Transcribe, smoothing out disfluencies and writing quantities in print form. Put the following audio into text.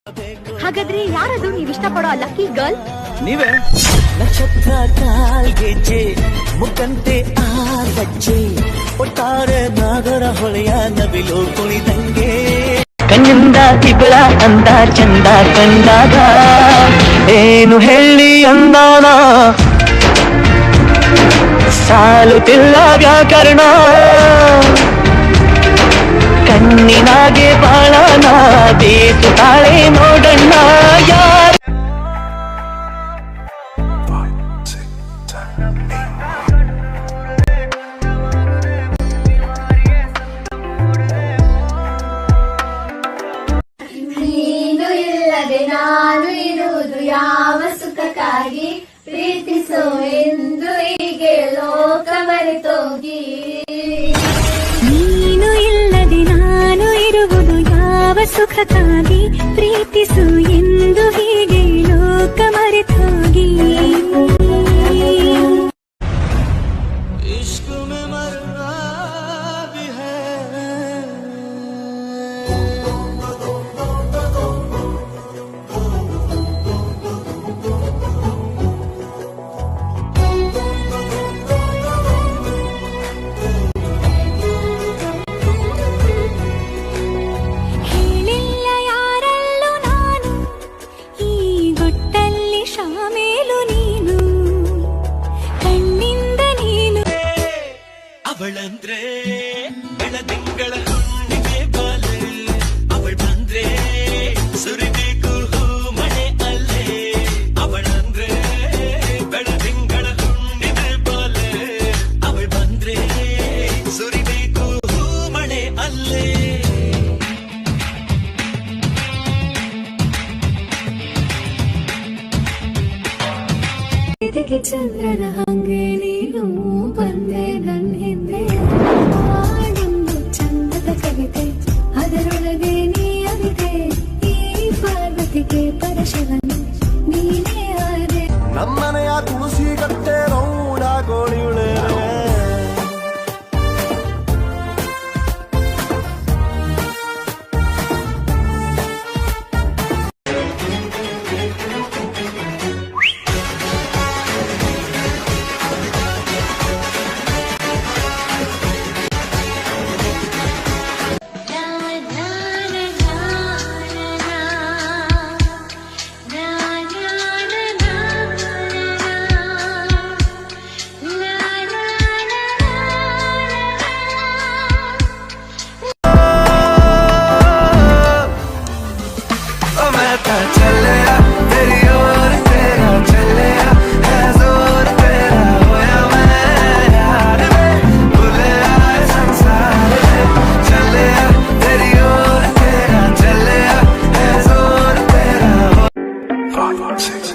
ಹಾಗಾದ್ರೆ ಯಾರದು ನೀವ್ ಇಷ್ಟಪಡೋ ಲಕ್ಕಿ ಗರ್ಲ್? ನೀವೇ. ನಕ್ಷತ್ರ ಕಾಲ್ಗೆಜ್ಜೆ ಮುಖಂತೆ ಆರ್ವಜ್ಜೆ ಒಟ್ಟಾರೆ ನಾಗರ ಹೊಳೆಯ ನವಿಲು ಕುಳಿದಂಗೆ ಕಣ್ಣಿಂದ ತಿಗಳ ಅಂದ ಚಂದ ಕಂಡಾಗ ಏನು ಹೇಳಿ ಅಂದಾನ ಸಾಲುತ್ತಿಲ್ಲ ವ್ಯಾಕರಣ ಕಣ್ಣಿನಾಗೆ ಬಾಳನ ಬೀಸುತ್ತಾಳೆ ನೋಡಣ್ಣ ಯಾರ ನೀನು ಇಲ್ಲದೆ ನಾನು ಇರುವುದು ಯಾವ ಸುಖಕ್ಕಾಗಿ ಪ್ರೀತಿಸೋ ಎಂದು ಹೀಗೆ ಲೋಕ ಮರೆತೋಗಿ ನೀನು ಇಲ್ಲದೆ ನಾನು ಇರುವುದು ಯಾವ ಸುಖಕ್ಕಾಗಿ ಪ್ರೀತಿಸು ಎಂದು ಹೀಗೆ ಲೋಕ ಮರೆತೋಗಿ ಅವಳಂದ್ರೆ ಬೆಳದಿಂಗಳ ಹುಣ್ಣಿಗೆ ಬಾಲೆ ಅವಳು ಬಂದ್ರೆ ಸುರಿಬೇಕು ಮಳೆ ಅಲ್ಲೇ ಅವಳಂದ್ರೆ ಬೆಳದಿಂಗಳ ಹುಣ್ಣಿಗೆ ಬಾಲೆ ಅವಳು ಬಂದ್ರೆ ಸುರಿಬೇಕು ಮಳೆ ಅಲ್ಲೇ ಇದಕ್ಕೆ ಚಂದ್ರನ ಹಂಗೆ ನೀನು ಬಂದೆ ನನ್ನ ಹಿಂದೆ ಹಾಡೊಂದು ಚಂದದ ಕವಿತೆ ಅದರೊಳಗೆ ನೀ ಅವಿತೆ ಈ ಪಾರ್ವತಿಗೆ ಪರಶವನು ನೀನೇ ಆದೆ ನಮ್ಮನೆಯ ತುಳಸಿ ಕಟ್ಟೆ ರೌಡ ಗೋಳಿಯುಳೆ Six,